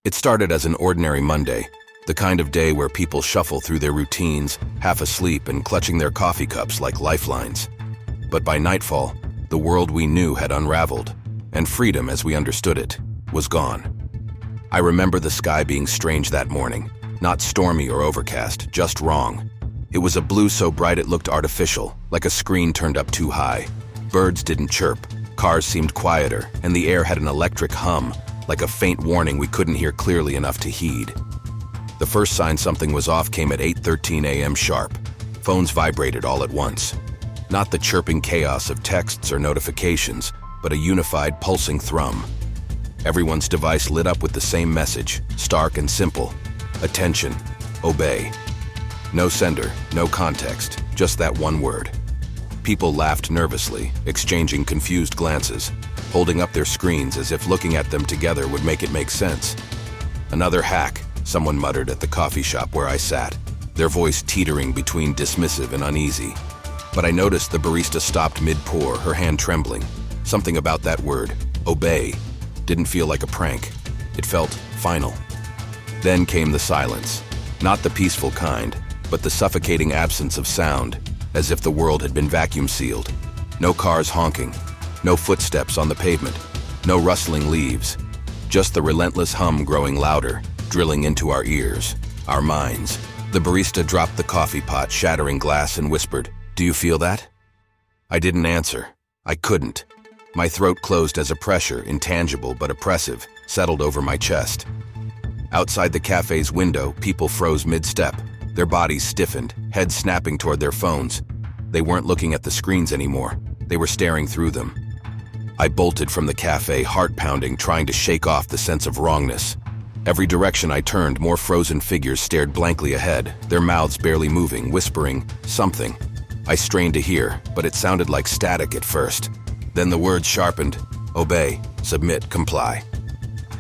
It started as an ordinary Monday, the kind of day where people shuffle through their routines, half asleep and clutching their coffee cups like lifelines. But by nightfall, the world we knew had unraveled, and freedom as we understood it was gone. I remember the sky being strange that morning, not stormy or overcast, just wrong. It was a blue so bright it looked artificial, like a screen turned up too high. Birds didn't chirp, cars seemed quieter, and the air had an electric hum, like a faint warning we couldn't hear clearly enough to heed. The first sign something was off came at 8:13 a.m. sharp. Phones vibrated all at once. Not the chirping chaos of texts or notifications, but a unified pulsing thrum. Everyone's device lit up with the same message, stark and simple. Attention, obey. No sender, no context, just that one word. People laughed nervously, exchanging confused glances, holding up their screens as if looking at them together would make it make sense. Another hack, someone muttered at the coffee shop where I sat, their voice teetering between dismissive and uneasy. But I noticed the barista stopped mid-pour, her hand trembling. Something about that word, obey, didn't feel like a prank. It felt final. Then came the silence, not the peaceful kind, but the suffocating absence of sound, as if the world had been vacuum sealed. No cars honking, no footsteps on the pavement, no rustling leaves, just the relentless hum growing louder, drilling into our ears, our minds. The barista dropped the coffee pot, shattering glass, and whispered, "Do you feel that?" I didn't answer. I couldn't. My throat closed as a pressure, intangible but oppressive, settled over my chest. Outside the cafe's window, people froze mid-step, their bodies stiffened, heads snapping toward their phones. They weren't looking at the screens anymore. They were staring through them. I bolted from the cafe, heart pounding, trying to shake off the sense of wrongness. Every direction I turned, more frozen figures stared blankly ahead, their mouths barely moving, whispering something. I strained to hear, but it sounded like static at first. Then the words sharpened: obey, submit, comply.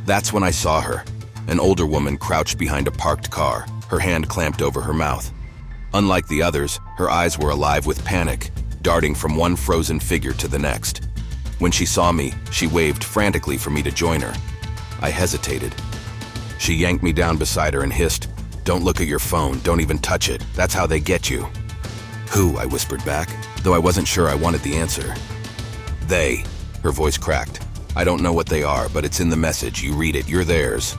That's when I saw her, an older woman crouched behind a parked car, her hand clamped over her mouth. Unlike the others, her eyes were alive with panic, darting from one frozen figure to the next. When she saw me, she waved frantically for me to join her. I hesitated. She yanked me down beside her and hissed, "Don't look at your phone, don't even touch it. That's how they get you." "Who?" I whispered back, though I wasn't sure I wanted the answer. "They." Her voice cracked. "I don't know what they are, but it's in the message. You read it, you're theirs."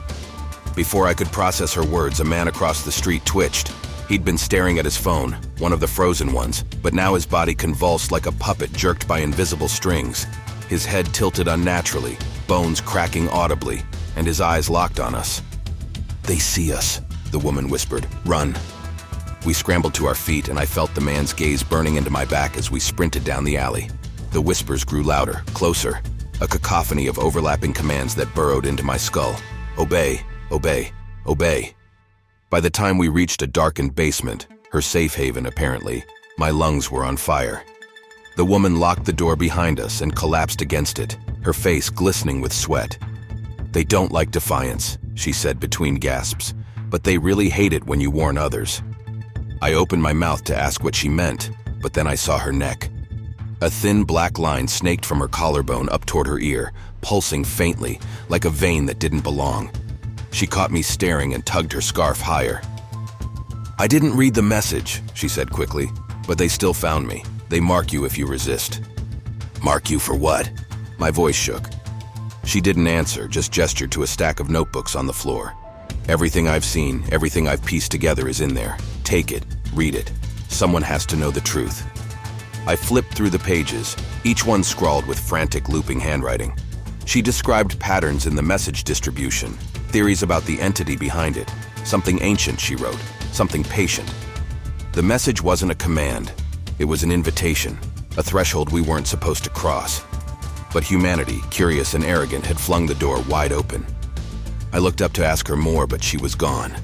Before I could process her words, a man across the street twitched. He'd been staring at his phone, one of the frozen ones, but now his body convulsed like a puppet jerked by invisible strings. His head tilted unnaturally, bones cracking audibly, and his eyes locked on us. "They see us," the woman whispered. "Run." We scrambled to our feet, and I felt the man's gaze burning into my back as we sprinted down the alley. The whispers grew louder, closer, a cacophony of overlapping commands that burrowed into my skull. Obey, obey, obey. By the time we reached a darkened basement, her safe haven apparently, my lungs were on fire. The woman locked the door behind us and collapsed against it, her face glistening with sweat. "They don't like defiance," she said between gasps, "but they really hate it when you warn others." I opened my mouth to ask what she meant, but then I saw her neck. A thin black line snaked from her collarbone up toward her ear, pulsing faintly, like a vein that didn't belong. She caught me staring and tugged her scarf higher. "I didn't read the message," she said quickly, "but they still found me. They mark you if you resist." "Mark you for what?" My voice shook. She didn't answer, just gestured to a stack of notebooks on the floor. "Everything I've seen, everything I've pieced together is in there. Take it, read it. Someone has to know the truth." I flipped through the pages, each one scrawled with frantic, looping handwriting. She described patterns in the message distribution, theories about the entity behind it. Something ancient, she wrote, something patient. The message wasn't a command. It was an invitation, a threshold we weren't supposed to cross. But humanity, curious and arrogant, had flung the door wide open. I looked up to ask her more, but she was gone.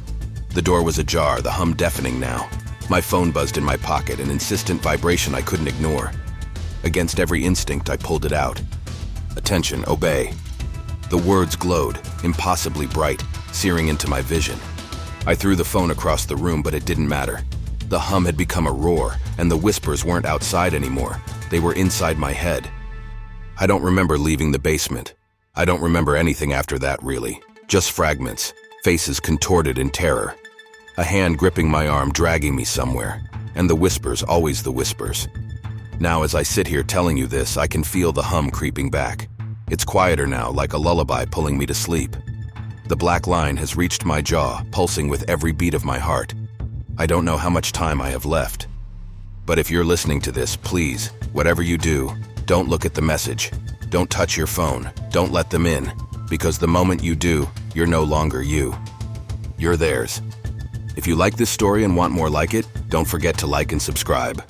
The door was ajar, the hum deafening now. My phone buzzed in my pocket, an insistent vibration I couldn't ignore. Against every instinct, I pulled it out. "Attention, obey." The words glowed, impossibly bright, searing into my vision. I threw the phone across the room, but it didn't matter. The hum had become a roar, and the whispers weren't outside anymore. They were inside my head. I don't remember leaving the basement. I don't remember anything after that, really. Just fragments, faces contorted in terror. A hand gripping my arm, dragging me somewhere, and the whispers, always the whispers. Now, as I sit here telling you this, I can feel the hum creeping back. It's quieter now, like a lullaby pulling me to sleep. The black line has reached my jaw, pulsing with every beat of my heart. I don't know how much time I have left. But if you're listening to this, please, whatever you do, don't look at the message. Don't touch your phone. Don't let them in. Because the moment you do, you're no longer you. You're theirs. If you like this story and want more like it, don't forget to like and subscribe.